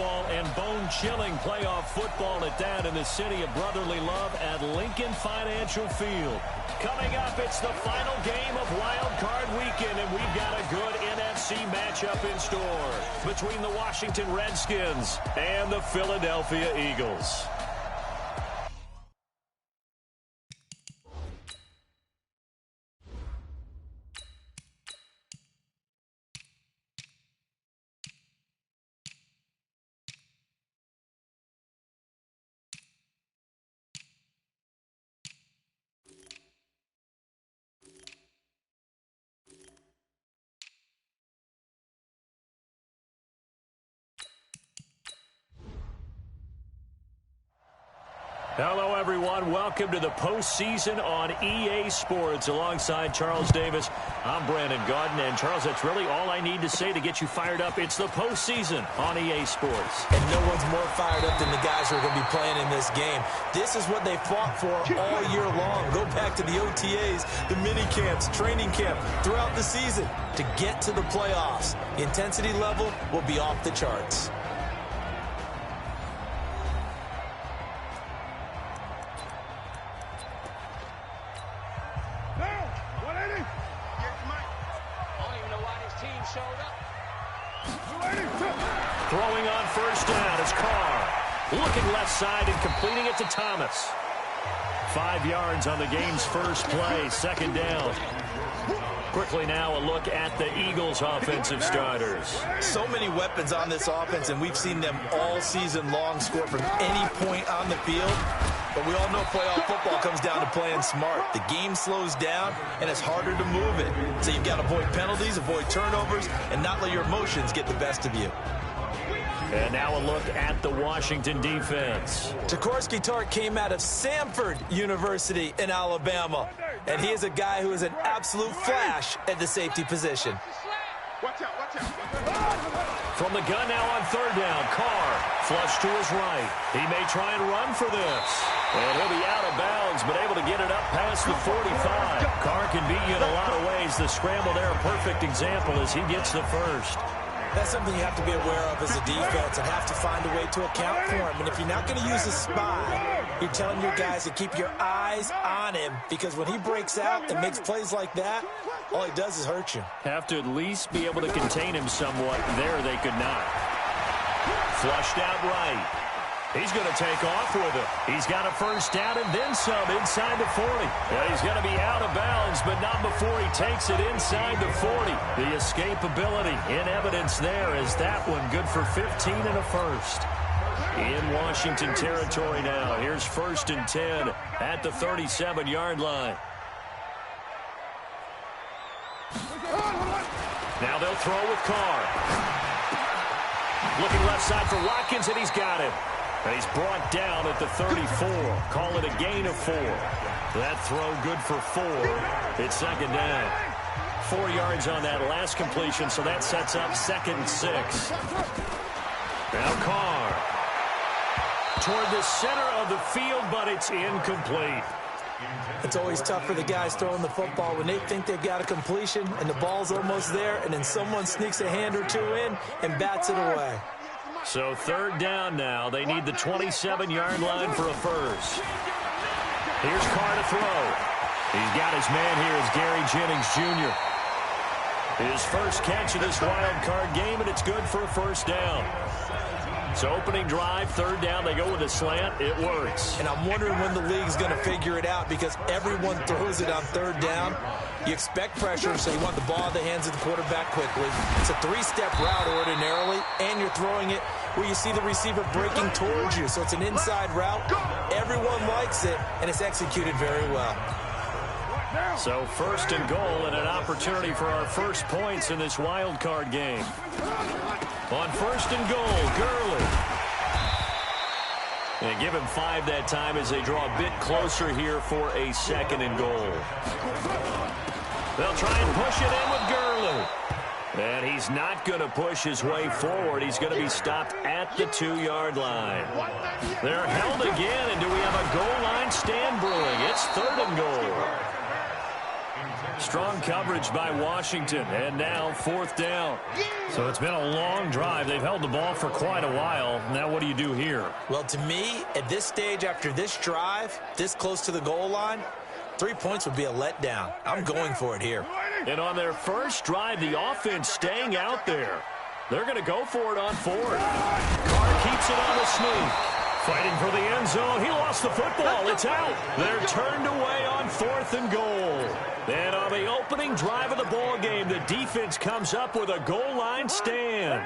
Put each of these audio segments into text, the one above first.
baseball and bone-chilling playoff football at that in the city of brotherly love at Lincoln Financial Field. Coming up, it's the final game of Wild Card Weekend, and we've got a good NFC matchup in store between the Washington Redskins and the Philadelphia Eagles. Hello, everyone. Welcome to the postseason on EA Sports. Alongside Charles Davis, I'm Brandon Gaudin. And, Charles, that's really all I need to say to get you fired up. It's the postseason on EA Sports. And no one's more fired up than the guys who are going to be playing in this game. This is what they fought for all year long. Go back to the OTAs, the mini camps, training camp, throughout the season to get to the playoffs. The intensity level will be off the charts. Throwing on first down is Carr. Looking left side and completing it to Thomas. 5 yards on the game's first play, second down. Quickly now, a look at the Eagles' offensive starters. So many weapons on this offense, and we've seen them all season long score from any point on the field. But we all know playoff football comes down to playing smart. The game slows down, and it's harder to move it. So you've got to avoid penalties, avoid turnovers, and not let your emotions get the best of you. And now a look at the Washington defense. Jaworski Tartt came out of Samford University in Alabama, and he is a guy who is an absolute flash at the safety position. Watch out, watch out. From the gun now on third down, Carr flush to his right. He may try and run for this. And he'll be out of bounds, but able to get it up past the 45. Carr can beat you in a lot of ways. The scramble there, a perfect example as he gets the first. That's something you have to be aware of as a defense and have to find a way to account for him. And if you're not going to use a spy, you're telling your guys to keep your eyes on him, because when he breaks out and makes plays like that, all he does is hurt you. Have to at least be able to contain him somewhat. There they could not. Flushed out right. He's going to take off with it. He's got a first down and then some inside the 40. Yeah, he's going to be out of bounds, but not before he takes it inside the 40. The escapability in evidence there is that one good for 15 and a first. In Washington territory now. Here's 1st and 10 at the 37-yard line. Now they'll throw with Carr. Looking left side for Watkins, and he's got him. And he's brought down at the 34. Call it a gain of 4. That throw good for 4. It's second down. 4 yards on that last completion, so that sets up 2nd and 6. Now Carr. Toward the center of the field, but it's incomplete. It's always tough for the guys throwing the football when they think they've got a completion and the ball's almost there, and then someone sneaks a hand or two in and bats it away. So 3rd down now. They need the 27-yard line for a first. Here's Carr to throw. He's got his man here as Gary Jennings Jr. His first catch of this wild card game, and it's good for a first down. So opening drive, 3rd down, they go with a slant. It works. And I'm wondering when the league's going to figure it out, because everyone throws it on 3rd down. You expect pressure, so you want the ball in the hands of the quarterback quickly. It's a 3-step route ordinarily, and you're throwing it where you see the receiver breaking towards you. So it's an inside route. Everyone likes it, and it's executed very well. So 1st and goal, and an opportunity for our first points in this wild card game. On 1st and goal, Gurley. And give him 5 that time as they draw a bit closer here for a 2nd and goal. They'll try and push it in with Gurley. And he's not going to push his way forward. He's going to be stopped at the 2-yard line. They're held again, and do we have a goal line stand brewing? It's 3rd and goal. Strong coverage by Washington, and now 4th down. So it's been a long drive. They've held the ball for quite a while. Now what do you do here? Well, to me, at this stage after this drive, this close to the goal line, 3 points would be a letdown. I'm going for it here. And on their first drive, the offense staying out there. They're going to go for it on 4th. Carr keeps it on the sneak. Fighting for the end zone. He lost the football. It's out. They're turned away on 4th and goal. And on the opening drive of the ball game, the defense comes up with a goal line stand.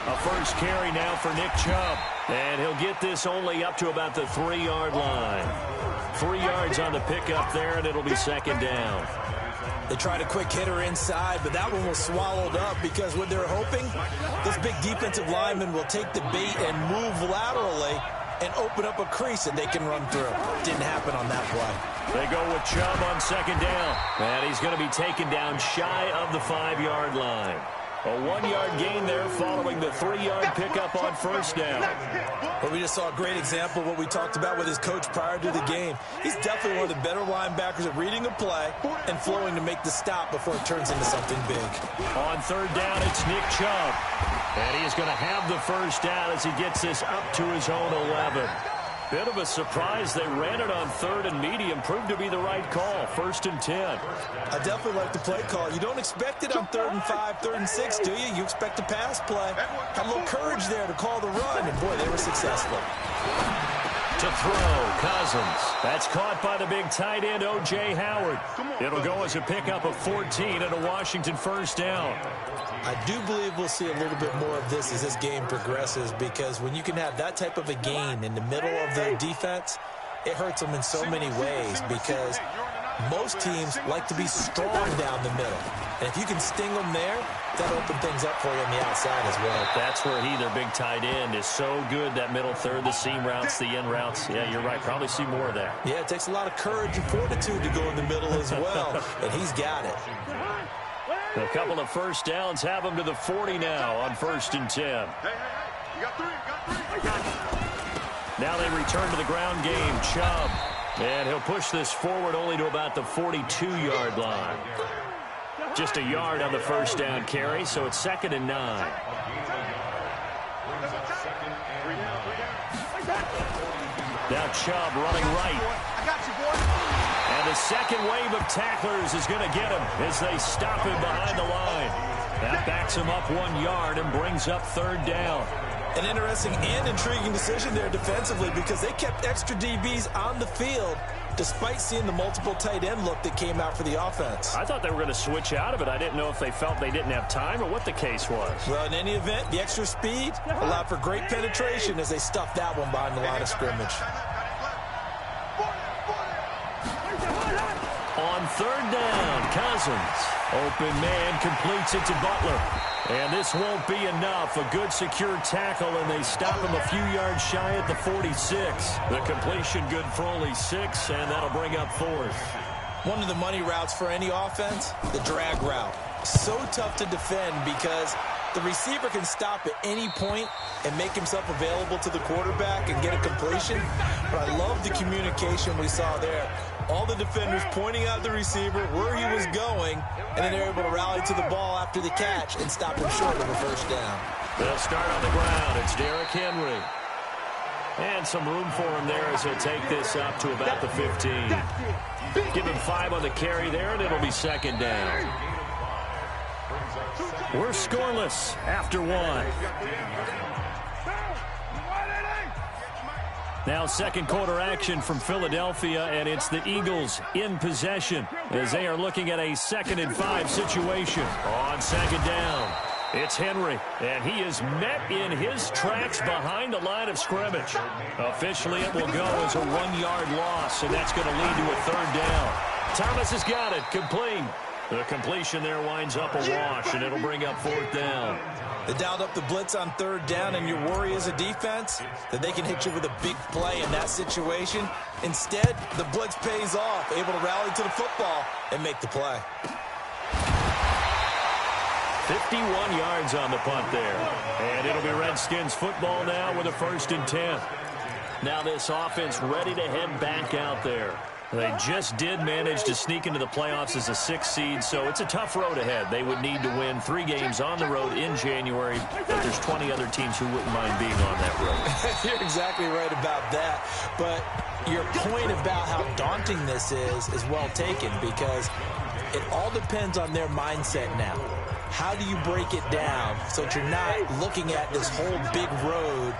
A first carry now for Nick Chubb. And he'll get this only up to about the 3-yard line. 3 yards on the pickup there, and it'll be 2nd down. They tried a quick hitter inside, but that one was swallowed up because what they're hoping, this big defensive lineman will take the bait and move laterally and open up a crease that they can run through. Didn't happen on that play. They go with Chubb on 2nd down, and he's going to be taken down shy of the 5-yard line. A 1-yard gain there following the 3-yard pickup on 1st down. But we just saw a great example of what we talked about with his coach prior to the game. He's definitely one of the better linebackers at reading a play and flowing to make the stop before it turns into something big. On 3rd down, it's Nick Chubb. And he is going to have the first down as he gets this up to his own 11. Bit of a surprise. They ran it on 3rd and medium. Proved to be the right call. 1st and 10. I definitely like the play call. You don't expect it on 3rd and 5, 3rd and 6, do you? You expect a pass play. Had a little courage there to call the run, and boy, they were successful. To throw, Cousins. That's caught by the big tight end, O.J. Howard. It'll go as a pickup of 14 and a Washington first down. I do believe we'll see a little bit more of this as this game progresses, because when you can have that type of a gain in the middle of the defense, it hurts them in so many ways, because most teams like to be strong down the middle. And if you can sting them there, that'll open things up for you on the outside as well. That's where their big tight end, is so good, that middle third, the seam routes, the in routes. Yeah, you're right. Probably see more of that. Yeah, it takes a lot of courage and fortitude to go in the middle as well, and he's got it. A couple of first downs have him to the 40 now on 1st and 10. You got 3, you got 3. Now they return to the ground game. Chubb. And he'll push this forward only to about the 42-yard line. Just a yard on the first down carry, so it's 2nd and 9. Now Chubb running right. I got you, boy. And the second wave of tacklers is going to get him as they stop him behind the line. That backs him up 1 yard and brings up 3rd down. An interesting and intriguing decision there defensively, because they kept extra DBs on the field despite seeing the multiple tight end look that came out for the offense. I thought they were going to switch out of it. I didn't know if they felt they didn't have time or what the case was. Well, in any event, the extra speed allowed for great penetration as they stuffed that one behind the line of scrimmage. On 3rd down, Cousins. Open man completes it to Butler. And this won't be enough. A good secure tackle, and they stop him a few yards shy at the 46. The completion good for only 6, and that'll bring up 4th. One of the money routes for any offense, the drag route. So tough to defend because the receiver can stop at any point and make himself available to the quarterback and get a completion. But I love the communication we saw there. All the defenders pointing out the receiver, where he was going, and then they're able to rally to the ball after the catch and stop him short of a first down. They'll start on the ground. It's Derrick Henry. And some room for him there as he'll take this up to about the 15. Give him 5 on the carry there, and it'll be 2nd down. We're scoreless after 1. Now 2nd quarter action from Philadelphia, and it's the Eagles in possession as they are looking at a 2nd and 5 situation. On 2nd down, it's Henry, and he is met in his tracks behind the line of scrimmage. Officially, it will go as a 1-yard loss, and that's going to lead to a 3rd down. Thomas has got it, complete. The completion there winds up a wash, and it'll bring up 4th down. They dialed up the blitz on 3rd down, and your worry as a defense that they can hit you with a big play in that situation. Instead, the blitz pays off, able to rally to the football and make the play. 51 yards on the punt there. And it'll be Redskins football now with a 1st and 10. Now this offense ready to head back out there. They just did manage to sneak into the playoffs as a 6th seed, so it's a tough road ahead. They would need to win 3 games on the road in January, but there's 20 other teams who wouldn't mind being on that road. You're exactly right about that, but your point about how daunting this is well taken, because it all depends on their mindset now. How do you break it down so that you're not looking at this whole big road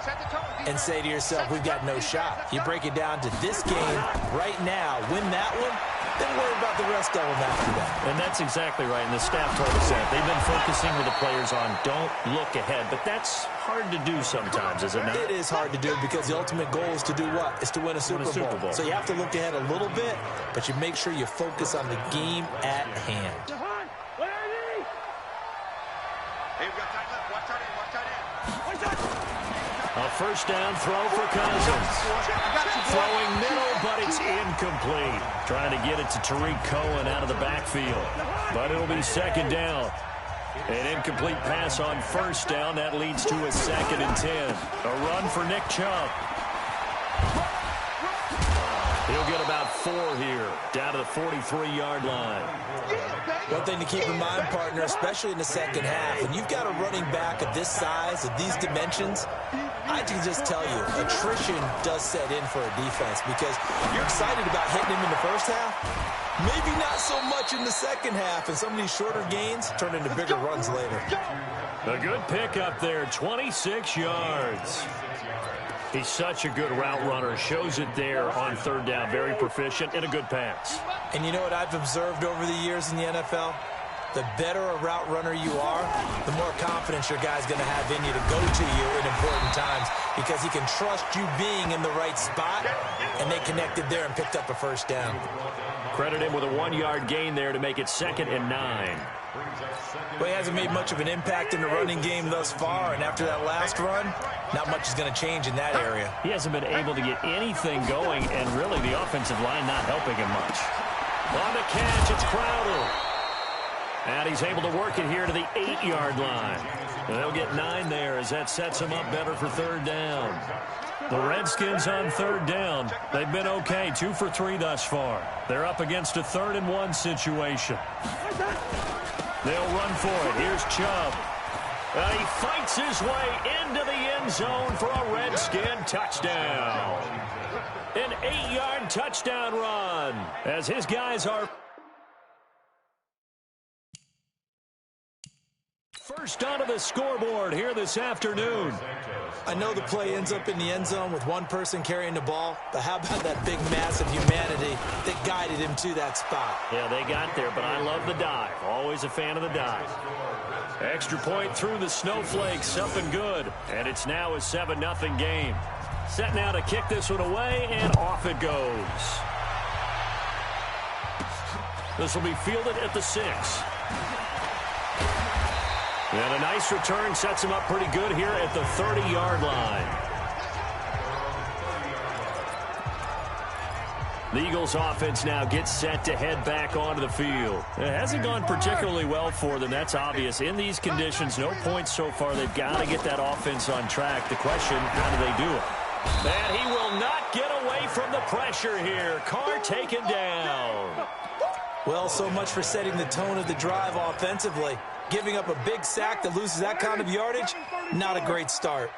and say to yourself, we've got no shot? You break it down to this game right now, win that one, then worry about the rest of them after that. And that's exactly right, and the staff told us that. They've been focusing with the players on don't look ahead, but that's hard to do sometimes, is it not? It is hard to do because the ultimate goal is to do what? Is to win a Super Bowl. So you have to look ahead a little bit, but you make sure you focus on the game at hand. A first down throw for Cousins. Throwing middle, but it's incomplete. Trying to get it to Tariq Cohen out of the backfield. But it'll be 2nd down. An incomplete pass on first down. That leads to a 2nd and 10. A run for Nick Chubb. He'll get about 4 here, down to the 43-yard line. One thing to keep in mind, partner, especially in the second half, when you've got a running back of this size, of these dimensions, I can just tell you, attrition does set in for a defense because you're excited about hitting him in the first half, maybe not so much in the second half, and some of these shorter gains turn into bigger runs later. A good pickup there, 26 yards. He's such a good route runner. Shows it there on 3rd down. Very proficient and a good pass. And you know what I've observed over the years in the NFL? The better a route runner you are, the more confidence your guy's going to have in you to go to you in important times because he can trust you being in the right spot, and they connected there and picked up a first down. Credit him with a 1-yard gain there to make it 2nd and 9. Well, he hasn't made much of an impact in the running game thus far, and after that last run, not much is going to change in that area. He hasn't been able to get anything going, and really the offensive line not helping him much. On the catch, it's Crowder. And he's able to work it here to the 8-yard line. They'll get 9 there as that sets him up better for 3rd down. The Redskins on 3rd down. They've been okay, 2 for 3 thus far. They're up against a 3rd and 1 situation. They'll run for it. Here's Chubb. He fights his way into the end zone for a Redskin touchdown. An 8-yard touchdown run as his guys are first onto the scoreboard here this afternoon. I know the play ends up in the end zone with one person carrying the ball, but how about that big mass of humanity that guided him to that spot? Yeah, they got there, but I love the dive. Always a fan of the dive. Extra point through the snowflakes, up and good. And it's now a 7-0 game. Set now to kick this one away, and off it goes. This will be fielded at the 6. And a nice return sets him up pretty good here at the 30-yard line. The Eagles offense now gets set to head back onto the field. It hasn't gone particularly well for them. That's obvious. In these conditions, no points so far. They've got to get that offense on track. The question, how do they do it? And he will not get away from the pressure here. Carr taken down. Well, so much for setting the tone of the drive offensively. Giving up a big sack that loses that kind of yardage, not a great start.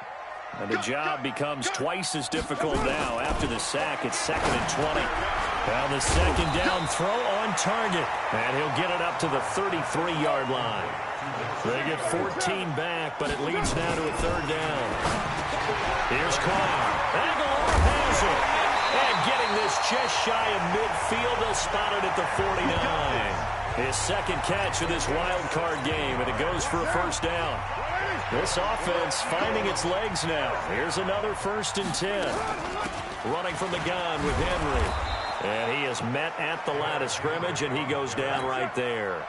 And the job becomes twice as difficult now. After the sack, it's 2nd and 20. Now the 2nd down throw on target. And he'll get it up to the 33-yard line. They get 14 back, but it leads now to a 3rd down. Here's Carr. Aguilar has it. And getting this just shy of midfield, they'll spot it at the 49. His 2nd catch of this wild card game, and it goes for a first down. This offense finding its legs now. Here's another 1st and 10. Running from the gun with Henry. And he is met at the line of scrimmage, and he goes down right there.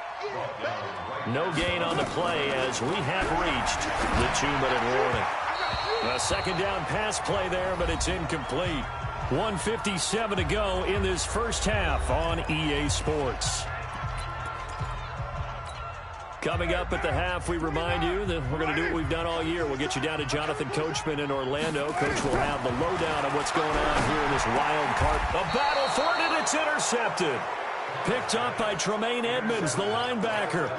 No gain on the play as we have reached the 2-minute warning. A 2nd down pass play there, but it's incomplete. 1:57 to go in this first half on EA Sports. Coming up at the half, we remind you that we're going to do what we've done all year. We'll get you down to Jonathan Coachman in Orlando. Coach will have the lowdown of what's going on here in this wild card. A battle for it, and it's intercepted. Picked up by Tremaine Edmonds, the linebacker.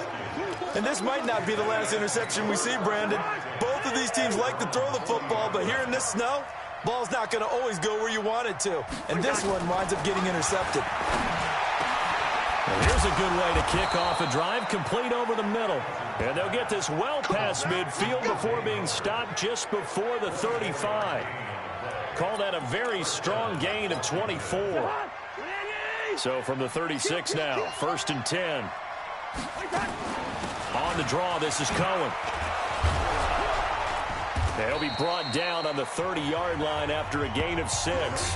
And this might not be the last interception we see, Brandon. Both of these teams like to throw the football, but here in this snow, ball's not going to always go where you want it to. And this one winds up getting intercepted. Well, here's a good way to kick off a drive, complete over the middle. And they'll get this well past midfield before being stopped just before the 35. Call that a very strong gain of 24. So from the 36 now, 1st and 10. On the draw, this is Cohen. They'll be brought down on the 30-yard line after a gain of 6.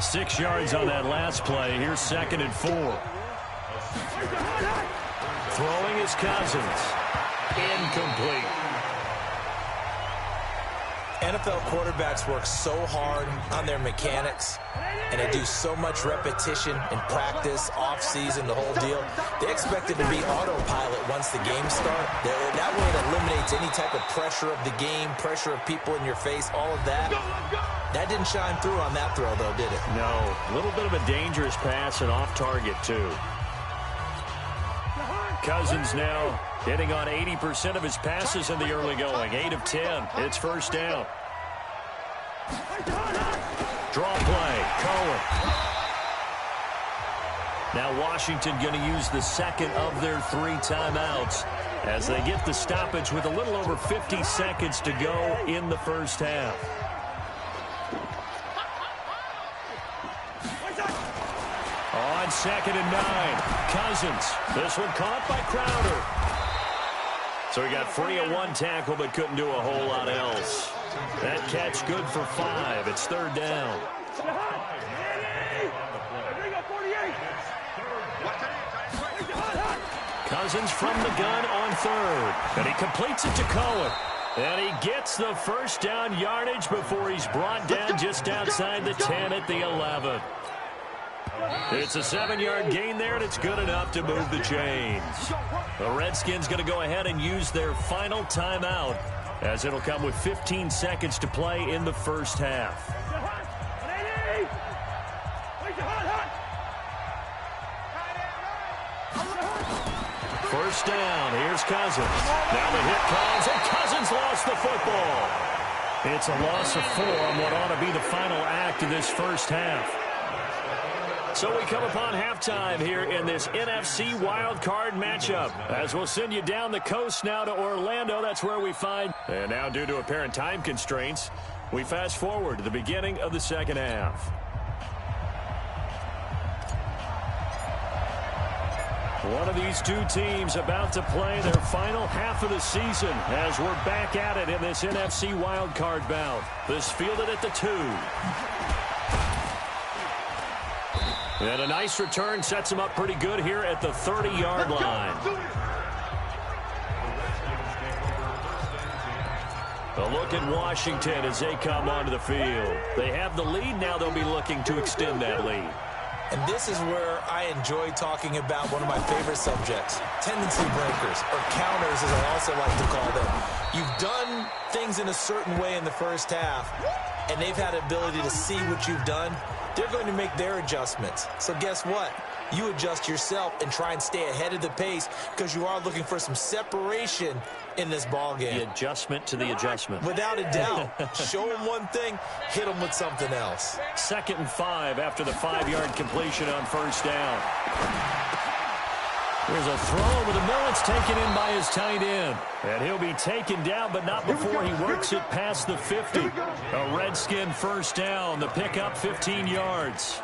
6 yards on that last play. Here's 2nd and 4. Throwing is Cousins. Incomplete. NFL quarterbacks work so hard on their mechanics, and they do so much repetition in practice, off-season, the whole deal. They expect it to be autopilot once the games start. That way it eliminates any type of pressure of the game, pressure of people in your face, all of that. That didn't shine through on that throw, though, did it? No. A little bit of a dangerous pass and off target, too. Cousins now hitting on 80% of his passes in the early going. 8 of 10. It's 1st down. Draw play. Cohen. Now Washington going to use the 2nd of their 3 timeouts as they get the stoppage with a little over 50 seconds to go in the 1st half. On 2nd and 9, Cousins. This one caught by Crowder. So he got free of 1 tackle but couldn't do a whole lot else. That catch good for 5. It's 3rd down. Cousins from the gun on 3rd. And he completes it to Cohen. And he gets the 1st down yardage before he's brought down just outside the 10 at the 11. It's a 7-yard gain there, and it's good enough to move the chains. The Redskins going to go ahead and use their final timeout, as it'll come with 15 seconds to play in the 1st half. First down, here's Cousins. Now the hit comes, and Cousins lost the football. It's a loss of 4 on what ought to be the final act of this 1st half. So we come upon halftime here in this NFC wildcard matchup, as we'll send you down the coast now to Orlando. That's where we find. And now, due to apparent time constraints, we fast forward to the beginning of the 2nd half. One of these 2 teams about to play their final half of the season as we're back at it in this NFC wildcard bout. This fielded at the 2. And a nice return sets him up pretty good here at the 30-yard line. A look at Washington as they come onto the field. They have the lead. Now they'll be looking to extend that lead. And this is where I enjoy talking about one of my favorite subjects, tendency breakers, or counters as I also like to call them. You've done things in a certain way in the 1st half, and they've had the ability to see what you've done. They're going to make their adjustments. So guess what? You adjust yourself and try and stay ahead of the pace because you are looking for some separation in this ball game. The adjustment to the adjustment. Without a doubt. Show them one thing, hit them with something else. 2nd and 5 after the 5-yard completion on 1st down. There's a throw over the middle. It's taken in by his tight end. And he'll be taken down, but not before he works it past the 50. A Redskin 1st down. The pickup 15 yards.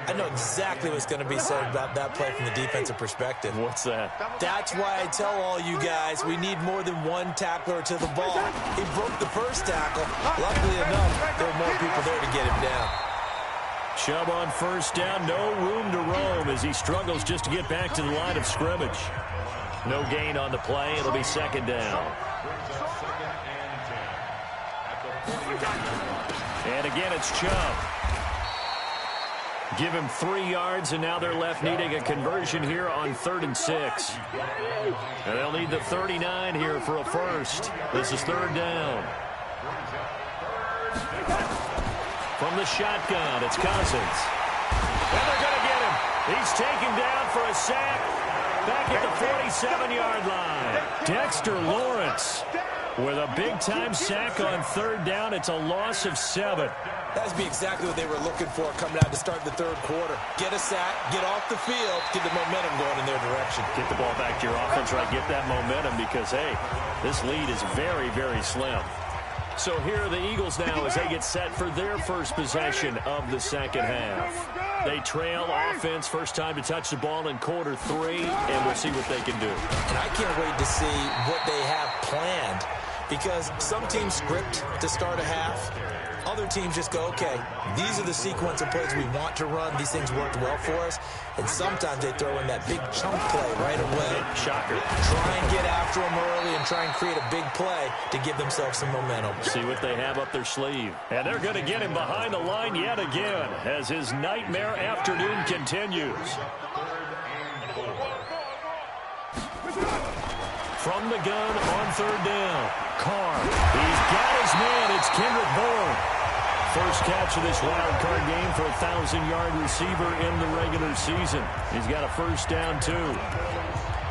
I know exactly what's going to be said about that play from the defensive perspective. What's that? That's why I tell all you guys we need more than 1 tackler to the ball. He broke the 1st tackle. Luckily enough, there were more people there to get him down. Chubb on 1st down. No room to roam as he struggles just to get back to the line of scrimmage. No gain on the play. It'll be 2nd down. And again, it's Chubb. Give him 3 yards, and now they're left needing a conversion here on 3rd and 6. And they'll need the 39 here for a first. This is 3rd down. From the shotgun, it's Cousins. And they're going to get him. He's taken down for a sack back at the 47-yard line. Dexter Lawrence with a big-time sack on 3rd down. It's a loss of 7. That'd be exactly what they were looking for coming out to start the 3rd quarter. Get a sack, get off the field, get the momentum going in their direction. Get the ball back to your offense, right? Get that momentum because, hey, this lead is very, very slim. So here are the Eagles now as they get set for their first possession of the second half. They trail offense, first time to touch the ball in quarter 3, and we'll see what they can do. And I can't wait to see what they have planned because some teams script to start a half. Other teams just go, okay, these are the sequence of plays we want to run. These things worked well for us. And sometimes they throw in that big chunk play right away. Shocker. Try and get after them early and try and create a big play to give themselves some momentum. See what they have up their sleeve. And they're going to get him behind the line yet again as his nightmare afternoon continues. From the gun on 3rd down. Carr. He's got his man. It's Kendrick Bourne. First catch of this wild card game for a 1,000-yard receiver in the regular season. He's got a first down, too.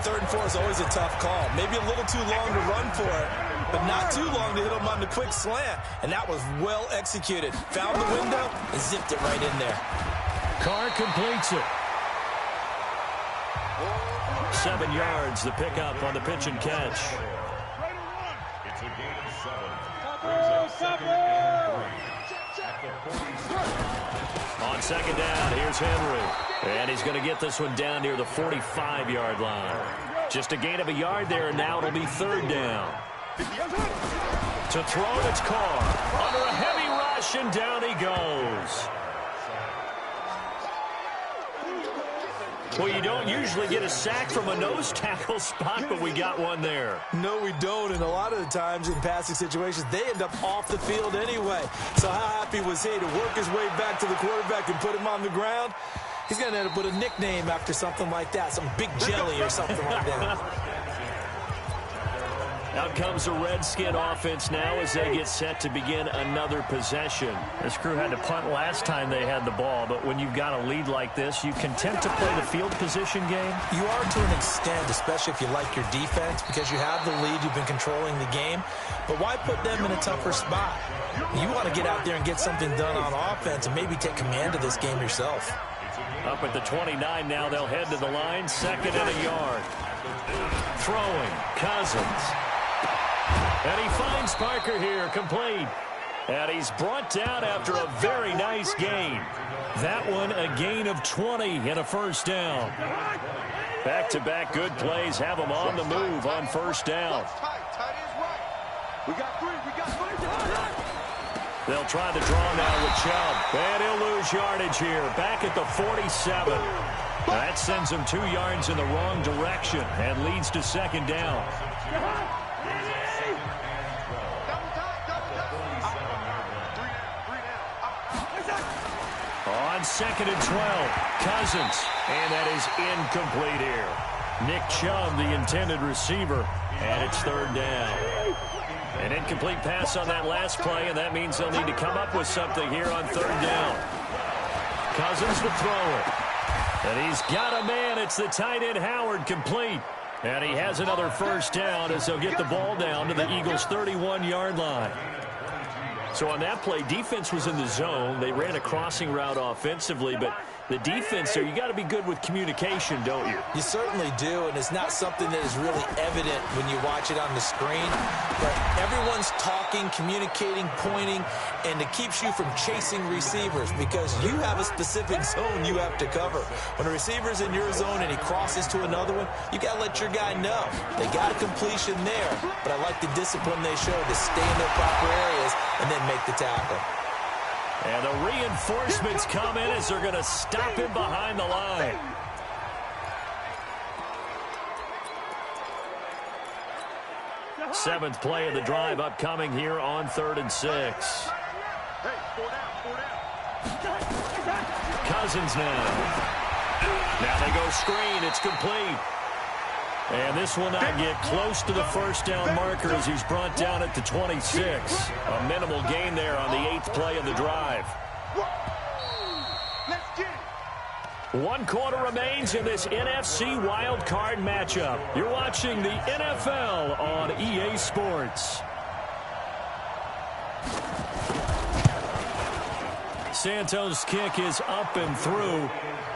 3rd and 4 is always a tough call. Maybe a little too long to run for it, but not too long to hit him on the quick slant. And that was well executed. Found the window and zipped it right in there. Carr completes it. 7 yards, the pickup on the pitch and catch. It's a gain of 7. Brings up 2nd and 3. On 2nd down, here's Henry. And he's going to get this one down near the 45-yard line. Just a gain of a yard there, and now it'll be 3rd down. To throw, it's Carr. Under a heavy rush, and down he goes. Well, you don't usually get a sack from a nose tackle spot, but we got one there. No, we don't, and a lot of the times in passing situations, they end up off the field anyway. So how happy was he to work his way back to the quarterback and put him on the ground? He's going to end up with a nickname after something like that, some Big Jelly or something like that. Out comes the Redskin offense now as they get set to begin another possession. This crew had to punt last time they had the ball, but when you've got a lead like this, you content to play the field position game? You are to an extent, especially if you like your defense, because you have the lead, you've been controlling the game. But why put them in a tougher spot? You want to get out there and get something done on offense and maybe take command of this game yourself. Up at the 29 now, they'll head to the line, 2nd and a yard. Throwing, Cousins. And he finds Parker here, complete. And he's brought down after a very nice gain. That one a gain of 20 and a first down. Back-to-back good plays have him on the move on first down. We got 3. They'll try the draw now with Chubb. And he'll lose yardage here, back at the 47. That sends him 2 yards in the wrong direction and leads to 2nd down. On 2nd and 12, Cousins, and that is incomplete here. Nick Chubb, the intended receiver, and it's 3rd down. An incomplete pass on that last play, and that means they'll need to come up with something here on 3rd down. Cousins to throw it. And he's got a man. It's the tight end Howard, complete. And he has another first down as they'll get the ball down to the Eagles' 31-yard line. So on that play, defense was in the zone. They ran a crossing route offensively, but the defense there, you got to be good with communication, don't you? You certainly do, and it's not something that is really evident when you watch it on the screen. But everyone's talking, communicating, pointing, and it keeps you from chasing receivers because you have a specific zone you have to cover. When a receiver's in your zone and he crosses to another one, you got to let your guy know. They got a completion there, but I like the discipline they showed to stay in their proper areas and then make the tackle. And the reinforcements come in as they're going to stop him behind the line. Seventh play of the drive upcoming here on 3rd and 6. Hey, 4 down. Cousins now. Now they go screen. It's complete. And this will not get close to the first down marker as he's brought down at the 26. A minimal gain there on the 8th play of the drive. One quarter remains in this NFC wildcard matchup. You're watching the NFL on EA Sports. Santos' kick is up and through,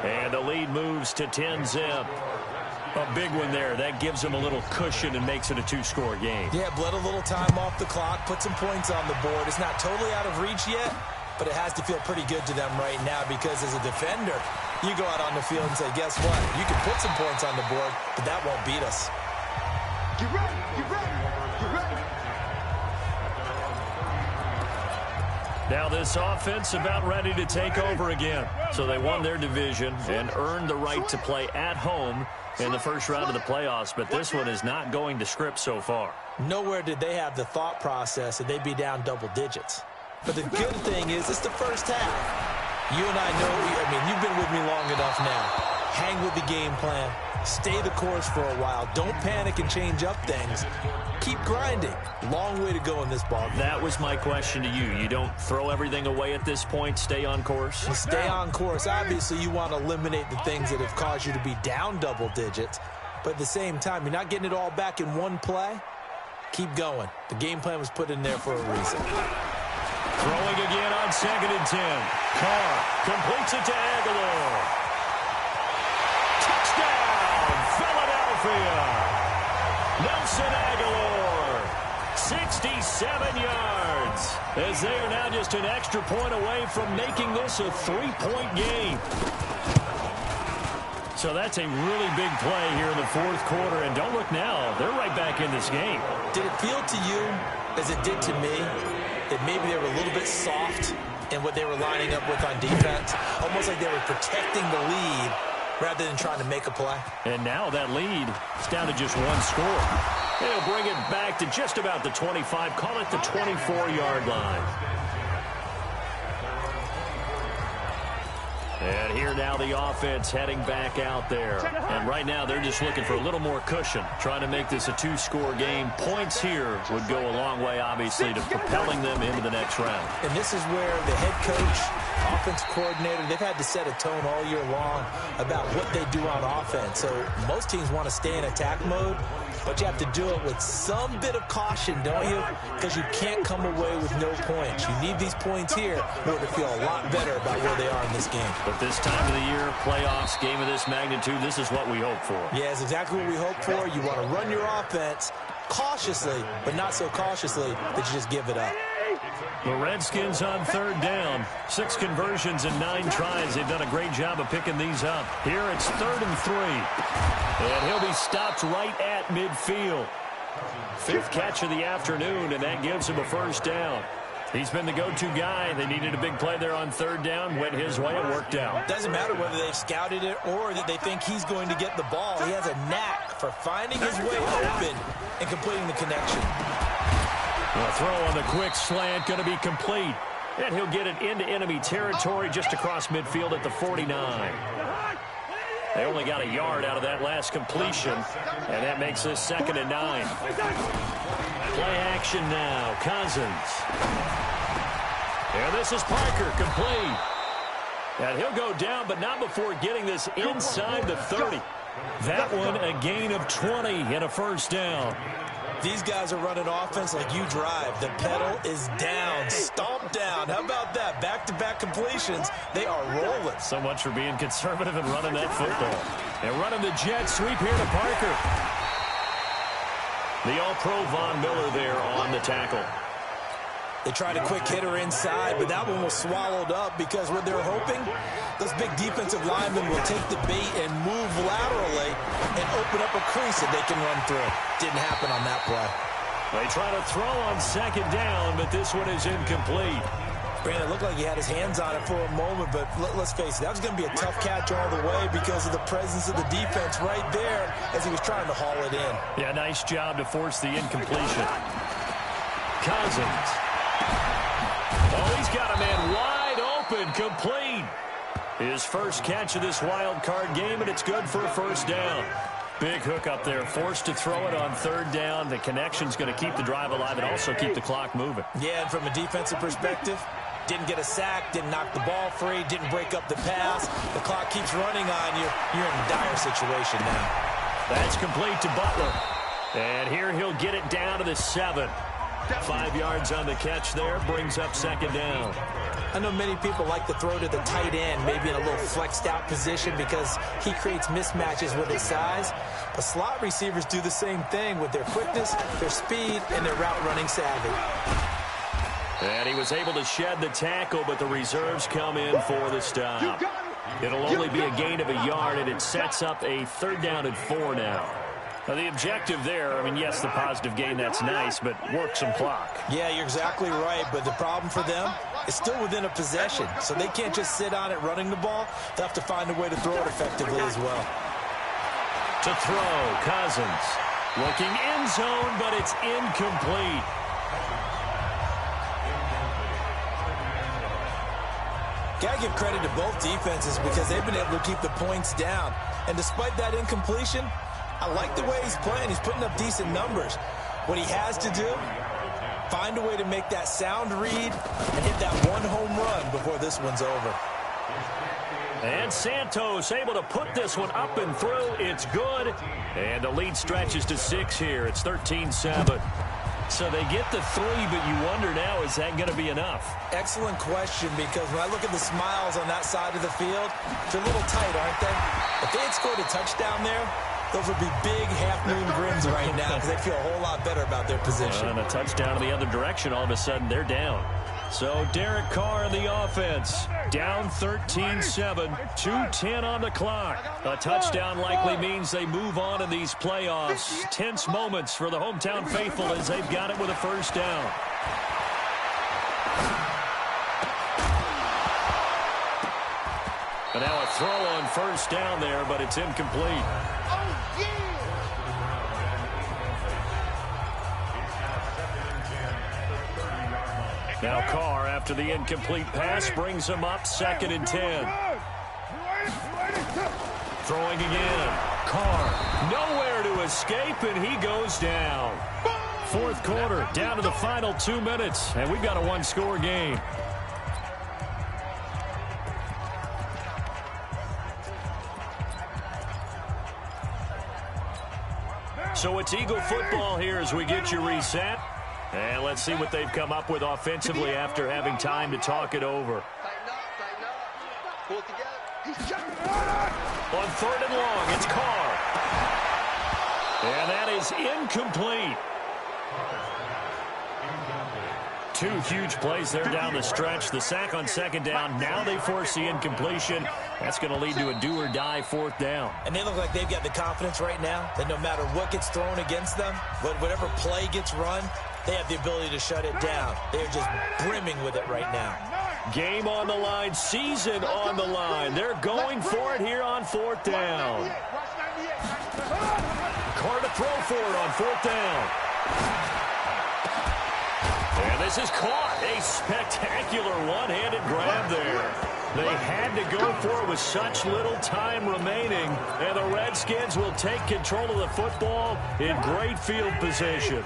and the lead moves to 10-zip. A big one there. That gives him a little cushion and makes it a 2-score game. Yeah, bled a little time off the clock, put some points on the board. It's not totally out of reach yet, but it has to feel pretty good to them right now because as a defender, you go out on the field and say, guess what? You can put some points on the board, but that won't beat us. Get ready, get ready, get ready. Now this offense about ready to take over again. So they won their division and earned the right to play at home in the first round of the playoffs, but this one is not going to script so far. Nowhere did they have the thought process that they'd be down double digits. But the good thing is it's the first half. You and I know, you've been with me long enough now. Hang with the game plan. Stay the course for a while. Don't panic and change up things. Keep grinding. Long way to go in this ball game. That was my question to you. You don't throw everything away at this point. Stay on course? Stay on course. Obviously, you want to eliminate the things that have caused you to be down double digits. But at the same time, you're not getting it all back in one play. Keep going. The game plan was put in there for a reason. Throwing again on 2nd and 10. Carr completes it to Aguilar. Touchdown, Philadelphia. Nelson Aguilar, 67 yards. As they are now just an extra point away from making this a 3-point game. So that's a really big play here in the 4th quarter. And don't look now, they're right back in this game. Did it feel to you, as it did to me, that maybe they were a little bit soft in what they were lining up with on defense? Almost like they were protecting the lead rather than trying to make a play. And now that lead is down to just 1 score. They'll bring it back to just about the 25, call it the 24-yard line. And here now the offense heading back out there. And right now they're just looking for a little more cushion, trying to make this a 2-score game. Points here would go a long way, obviously, to propelling them into the next round. And this is where the head coach, offensive coordinator, they've had to set a tone all year long about what they do on offense. So most teams want to stay in attack mode, but you have to do it with some bit of caution, don't you? Because you can't come away with no points. You need these points here in order to feel a lot better about where they are in this game. But this time of the year, playoffs, game of this magnitude, this is what we hope for. Yeah, it's exactly what we hope for. You want to run your offense cautiously, but not so cautiously that you just give it up. The Redskins on 3rd down. 6 conversions and 9 tries. They've done a great job of picking these up. Here it's 3rd and 3. And he'll be stopped right at midfield. 5th catch of the afternoon, and that gives him a first down. He's been the go-to guy. They needed a big play there on 3rd down. Went his way. It worked out. Doesn't matter whether they've scouted it or that they think he's going to get the ball. He has a knack for finding his way open and completing the connection. The throw on the quick slant going to be complete. And he'll get it into enemy territory just across midfield at the 49. They only got a yard out of that last completion, and that makes this 2nd and 9. Play action now. Cousins. And this is Parker, complete. And he'll go down, but not before getting this inside the 30. That one a gain of 20 and a first down. These guys are running offense like you drive. The pedal is down, stomp down. How about that? Back-to-back completions. They are rolling. So much for being conservative and running that football. And running the jet sweep here to Parker. The All-Pro Von Miller there on the tackle. They tried a quick hitter inside, but that one was swallowed up because what they're hoping, those big defensive linemen will take the bait and move laterally and open up a crease that they can run through. Didn't happen on that play. They try to throw on 2nd down, but this one is incomplete. Brandon, it looked like he had his hands on it for a moment, but let's face it, that was going to be a tough catch all the way because of the presence of the defense right there as he was trying to haul it in. Yeah, nice job to force the incompletion. Cousins. Oh, he's got a man wide open, complete. His first catch of this wild card game, and it's good for a first down. Big hook up there, forced to throw it on third down. The connection's going to keep the drive alive and also keep the clock moving. Yeah, and from a defensive perspective, didn't get a sack, didn't knock the ball free, didn't break up the pass. The clock keeps running on you. You're in a dire situation now. That's complete to Butler. And here he'll get it down to the 7. 5 yards on the catch there, brings up second down. I know many people like to throw to the tight end, maybe in a little flexed out position because he creates mismatches with his size. But slot receivers do the same thing with their quickness, their speed, and their route running savvy. And he was able to shed the tackle, but the reserves come in for the stop. It'll only be a gain of a yard, and it sets up a third down and 4 now. Now, the objective there, I mean, yes, the positive gain, that's nice, but work some clock. Yeah, you're exactly right, but the problem for them is still within a possession, so they can't just sit on it running the ball. They'll have to find a way to throw it effectively as well. To throw, Cousins. Looking end zone, but it's incomplete. Got to give credit to both defenses because they've been able to keep the points down. And despite that incompletion, I like the way he's playing. He's putting up decent numbers. What he has to do, find a way to make that sound read and hit that one home run before this one's over. And Santos able to put this one up and through. It's good. And the lead stretches to 6 here. It's 13-7. So they get the 3, but you wonder now, is that going to be enough? Excellent question, because when I look at the smiles on that side of the field, they're a little tight, aren't they? If they had scored a touchdown there, those would be big half-moon grins right now because they feel a whole lot better about their position. And a touchdown in the other direction, all of a sudden they're down. So Derek Carr in the offense, down 13-7, 2:10 on the clock. A touchdown likely means they move on in these playoffs. Tense moments for the hometown faithful as they've got it with a first down. And now a throw on first down there, but it's incomplete. Now Carr, after the incomplete pass, brings him up 2nd and 10. Throwing again. Carr, nowhere to escape, and he goes down. 4th quarter, down to the final 2 minutes, and we've got a one-score game. So it's Eagle football here as we get you reset. And let's see what they've come up with offensively after having time to talk it over. Pull it together. On 3rd and long, it's Carr. And that is incomplete. 2 huge plays there down the stretch. The sack on 2nd down. Now they force the incompletion. That's going to lead to a do-or-die 4th down. And they look like they've got the confidence right now that no matter what gets thrown against them, whatever play gets run, they have the ability to shut it down. They're just brimming with it right now. Game on the line, season on the line. They're going for it here on 4th down. Carr to throw for it on 4th down. And this is caught. A spectacular one-handed grab there. They had to go for it with such little time remaining. And the Redskins will take control of the football in great field position.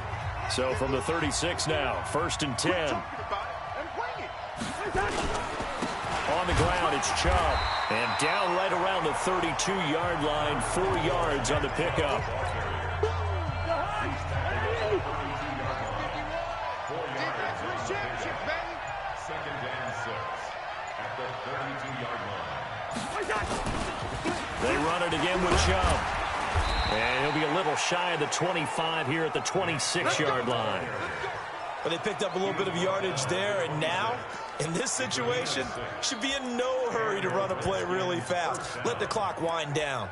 So from the 36 now, 1st and 10. On the ground, it's Chubb. And down right around the 32-yard line, 4 yards on the pickup. They run it again with Chubb. And he'll be a little shy of the 25 here at the 26-yard line. But they picked up a little bit of yardage there, and now, in this situation, should be in no hurry to run a play really fast. Let the clock wind down.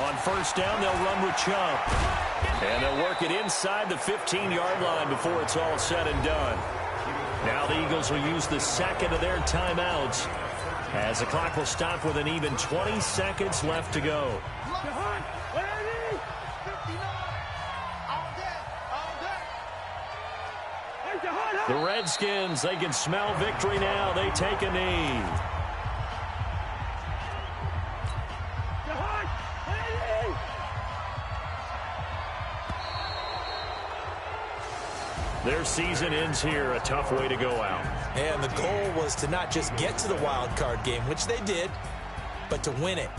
On first down, they'll run with Chubb. And they'll work it inside the 15-yard line before it's all said and done. Now the Eagles will use the second of their timeouts as the clock will stop with an even 20 seconds left to go. The Redskins, they can smell victory now. They take a knee. Their season ends here. A tough way to go out. And the goal was to not just get to the wild card game, which they did, but to win it.